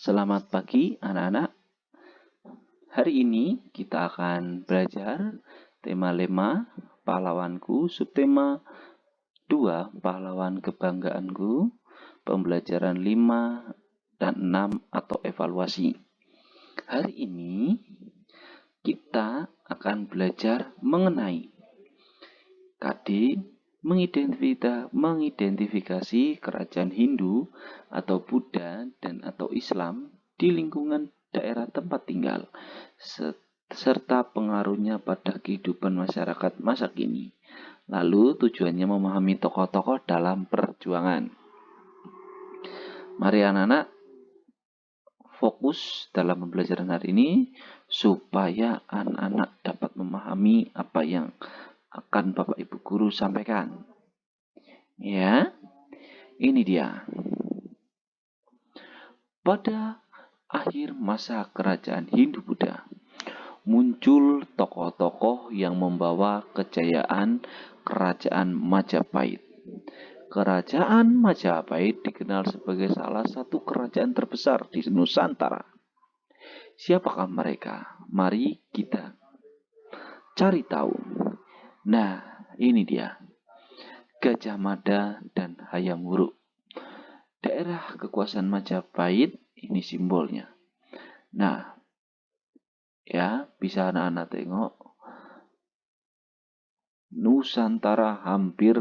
Selamat pagi anak-anak. Hari ini kita akan belajar tema 5 pahlawanku, subtema 2 pahlawan kebanggaanku, pembelajaran 5 dan 6 atau evaluasi. Hari ini kita akan belajar mengenai KD mengidentifikasi kerajaan Hindu atau Buddha dan atau Islam di lingkungan daerah tempat tinggal serta pengaruhnya pada kehidupan masyarakat masa kini. Lalu tujuannya memahami tokoh-tokoh dalam perjuangan. Mari anak-anak fokus dalam pembelajaran hari ini supaya anak-anak dapat memahami apa yang akan Bapak Ibu Guru sampaikan. Ya, ini dia. Pada akhir masa kerajaan Hindu-Buddha, muncul tokoh-tokoh yang membawa kejayaan kerajaan Majapahit. Kerajaan Majapahit dikenal sebagai salah satu kerajaan terbesar di Nusantara. Siapakah mereka? Mari kita cari tahu. Nah, ini dia. Gajah Mada dan Hayam Wuruk. Daerah kekuasaan Majapahit ini simbolnya. Nah, ya bisa anak-anak tengok. Nusantara hampir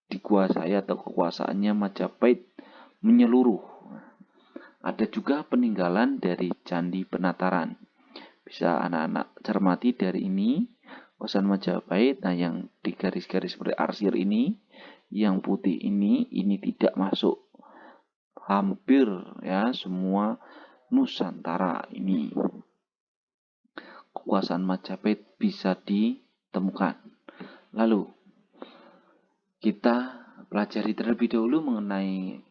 dikuasai atau kekuasaannya Majapahit menyeluruh. Ada juga peninggalan dari Candi Penataran. Bisa anak-anak cermati dari ini. Kekuasaan Majapahit, nah yang di garis-garis seperti arsir ini, yang putih ini tidak masuk. Hampir ya semua Nusantara ini kekuasaan Majapahit bisa ditemukan. Lalu kita pelajari terlebih dahulu mengenai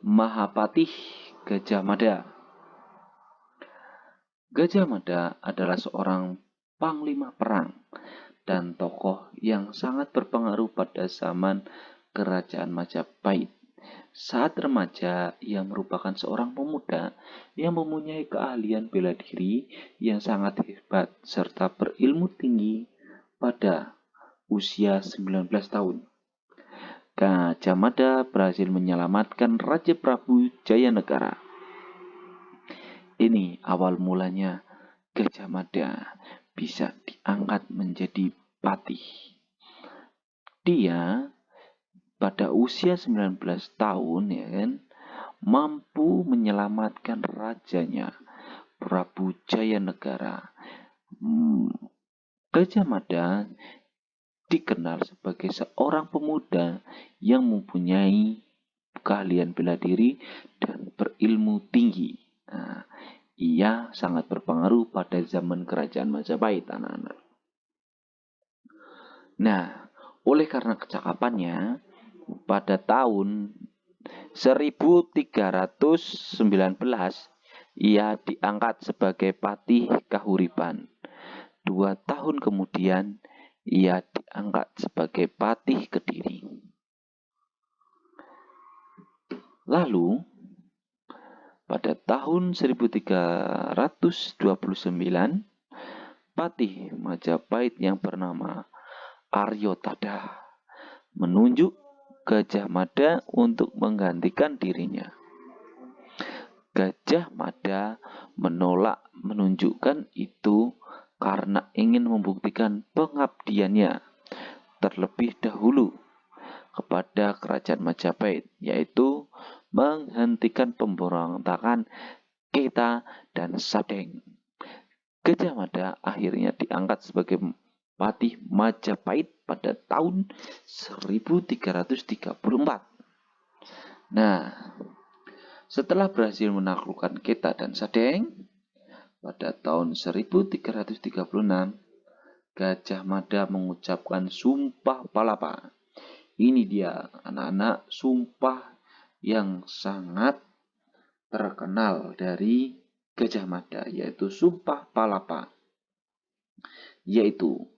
Mahapatih Gajah Mada. Gajah Mada adalah seorang panglima perang dan tokoh yang sangat berpengaruh pada zaman kerajaan Majapahit. Saat remaja, ia merupakan seorang pemuda yang mempunyai keahlian bela diri yang sangat hebat serta berilmu tinggi pada usia 19 tahun. Gajah Mada berhasil menyelamatkan Raja Prabu Jayanegara. Ini awal mulanya Gajah Mada bisa diangkat menjadi patih. Dia pada usia 19 tahun ya kan, mampu menyelamatkan rajanya Prabu Jayanegara. Gajah Mada dikenal sebagai seorang pemuda yang mempunyai keahlian bela diri dan berilmu tinggi. Nah, ia sangat berpengaruh pada zaman kerajaan Majapahit, anak-anak. Nah, oleh karena kecakapannya, pada tahun 1319 ia diangkat sebagai patih Kahuripan. 2 tahun kemudian ia diangkat sebagai patih Kediri. Lalu pada tahun 1329 patih Majapahit yang bernama Aryotada menunjuk Gajah Mada untuk menggantikan dirinya. Gajah Mada menolak menunjukkan itu karena ingin membuktikan pengabdiannya terlebih dahulu kepada kerajaan Majapahit, yaitu menghentikan pemberontakan Keta dan Sadeng. Gajah Mada akhirnya diangkat sebagai patih Majapahit pada tahun 1334. Nah, setelah berhasil menaklukkan Keta dan Sadeng, pada tahun 1336, Gajah Mada mengucapkan Sumpah Palapa. Ini dia anak-anak sumpah yang sangat terkenal dari Gajah Mada, yaitu Sumpah Palapa. Yaitu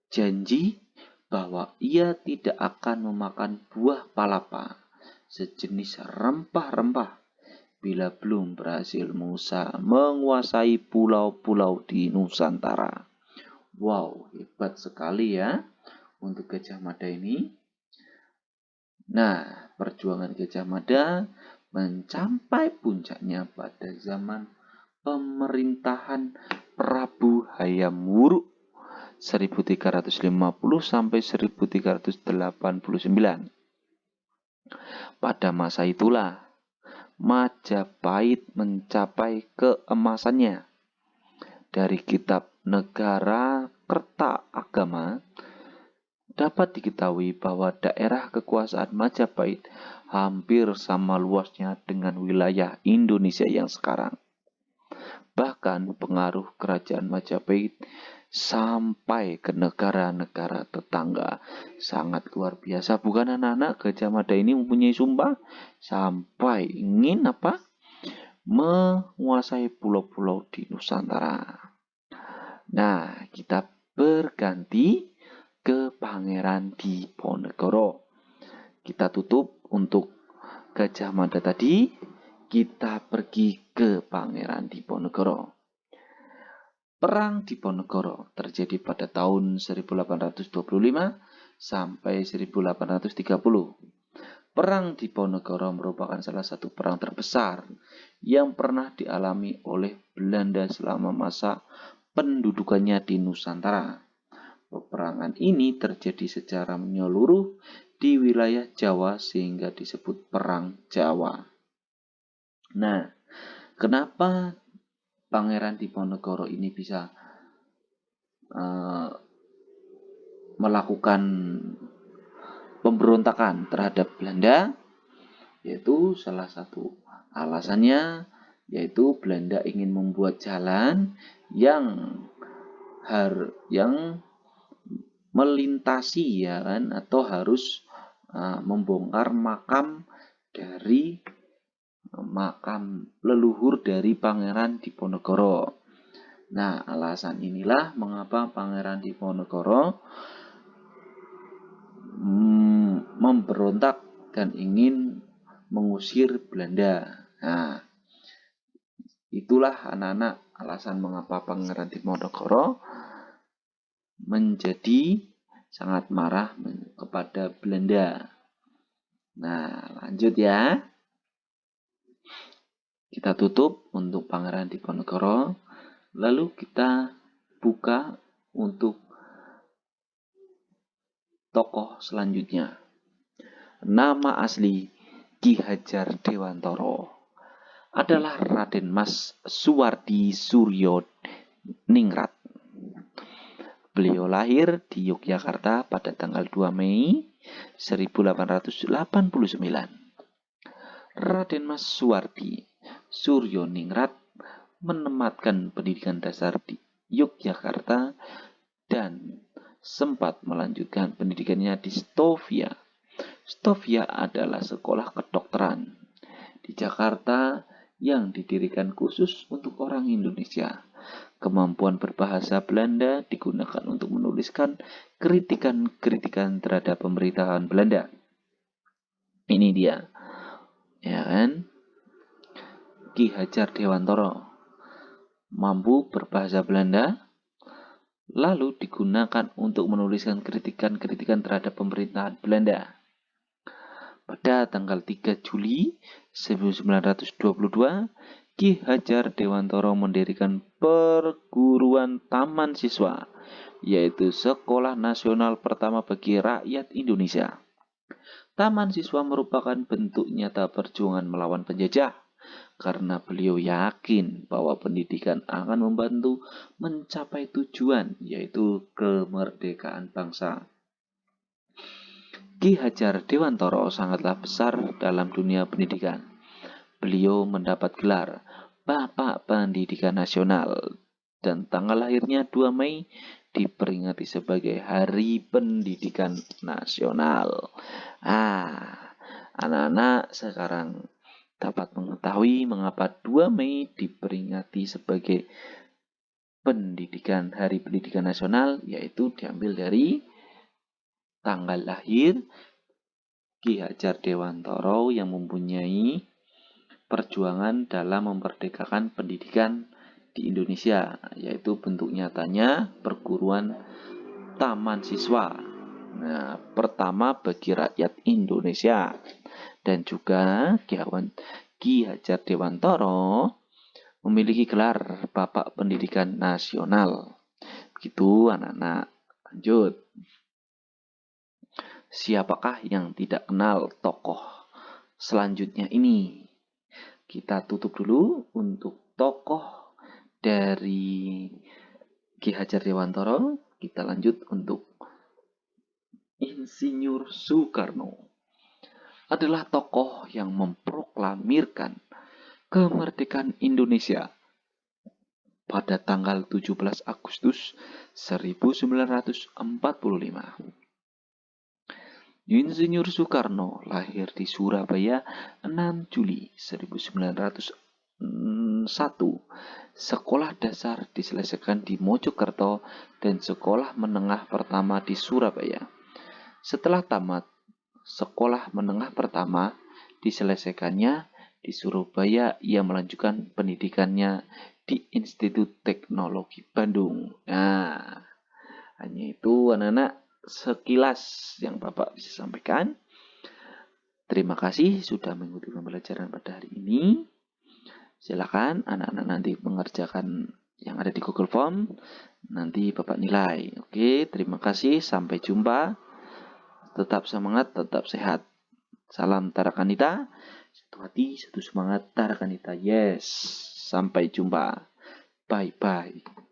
janji bahwa ia tidak akan memakan buah palapa, sejenis rempah-rempah bila belum berhasil menguasai pulau-pulau di Nusantara. Wow, hebat sekali ya untuk Gajah Mada ini. Nah, perjuangan Gajah Mada mencapai puncaknya pada zaman pemerintahan Prabu Hayam Wuruk 1350 sampai 1389. Pada masa itulah Majapahit mencapai keemasannya. Dari kitab Negara Kerta Agama dapat diketahui bahwa daerah kekuasaan Majapahit hampir sama luasnya dengan wilayah Indonesia yang sekarang. Bahkan pengaruh kerajaan Majapahit sampai ke negara-negara tetangga. Sangat luar biasa, bukan anak-anak? Gajah Mada ini mempunyai sumpah sampai ingin menguasai pulau-pulau di Nusantara. Nah, kita berganti ke Pangeran Diponegoro. Kita tutup untuk Gajah Mada tadi, kita pergi ke Pangeran Diponegoro. Perang Diponegoro terjadi pada tahun 1825 sampai 1830. Perang Diponegoro merupakan salah satu perang terbesar yang pernah dialami oleh Belanda selama masa pendudukannya di Nusantara. Peperangan ini terjadi secara menyeluruh di wilayah Jawa sehingga disebut Perang Jawa. Nah, kenapa Pangeran Diponegoro ini bisa melakukan pemberontakan terhadap Belanda? Yaitu salah satu alasannya yaitu Belanda ingin membuat jalan yang melintasi ya kan, atau harus membongkar makam leluhur dari Pangeran Diponegoro. Nah, alasan inilah mengapa Pangeran Diponegoro memberontak dan ingin mengusir Belanda. Nah, itulah anak-anak alasan mengapa Pangeran Diponegoro menjadi sangat marah kepada Belanda. Nah, lanjut ya. Kita tutup untuk Pangeran Diponegoro. Lalu kita buka untuk tokoh selanjutnya. Nama asli Ki Hajar Dewantara adalah Raden Mas Suwardi Suryo Ningrat. Beliau lahir di Yogyakarta pada tanggal 2 Mei 1889. Raden Mas Suwardi Suryo Ningrat menematkan pendidikan dasar di Yogyakarta dan sempat melanjutkan pendidikannya di Stovia. Stovia adalah sekolah kedokteran di Jakarta yang didirikan khusus untuk orang Indonesia. Kemampuan berbahasa Belanda digunakan untuk menuliskan kritikan-kritikan terhadap pemerintahan Belanda. Ini dia, ya kan? Ki Hajar Dewantara mampu berbahasa Belanda, lalu digunakan untuk menuliskan kritikan-kritikan terhadap pemerintahan Belanda. Pada tanggal 3 Juli 1922, Ki Hajar Dewantara mendirikan perguruan taman siswa, yaitu sekolah nasional pertama bagi rakyat Indonesia. Taman siswa merupakan bentuk nyata perjuangan melawan penjajah, karena beliau yakin bahwa pendidikan akan membantu mencapai tujuan, yaitu kemerdekaan bangsa. Ki Hajar Dewantara sangatlah besar dalam dunia pendidikan. Beliau mendapat gelar Bapak Pendidikan Nasional dan tanggal lahirnya 2 Mei diperingati sebagai Hari Pendidikan Nasional. Anak-anak sekarang dapat mengetahui mengapa 2 Mei diperingati sebagai Hari Pendidikan Nasional, yaitu diambil dari tanggal lahir Ki Hajar Dewantara yang mempunyai perjuangan dalam memerdekakan pendidikan di Indonesia, yaitu bentuk nyatanya perguruan taman siswa. Nah, pertama bagi rakyat Indonesia, dan juga Ki Hajar Dewantara memiliki gelar Bapak Pendidikan Nasional. Begitu anak-anak. Lanjut. Siapakah yang tidak kenal tokoh selanjutnya ini? Kita tutup dulu untuk tokoh dari Ki Hajar Dewantara. Kita lanjut untuk Insinyur Soekarno. Adalah tokoh yang memproklamirkan kemerdekaan Indonesia pada tanggal 17 Agustus 1945. Insinyur Soekarno lahir di Surabaya 6 Juli 1901. Sekolah dasar diselesaikan di Mojokerto dan sekolah menengah pertama di Surabaya. Setelah tamat sekolah menengah pertama diselesaikannya di Surabaya, ia melanjutkan pendidikannya di Institut Teknologi Bandung. Nah, hanya itu anak-anak sekilas yang Bapak bisa sampaikan. Terima kasih sudah mengikuti pembelajaran pada hari ini. Silakan anak-anak nanti mengerjakan yang ada di Google Form. Nanti Bapak nilai. Oke, terima kasih. Sampai jumpa. Tetap semangat, tetap sehat. Salam Tarakanita. Satu hati, satu semangat Tarakanita. Yes. Sampai jumpa. Bye-bye.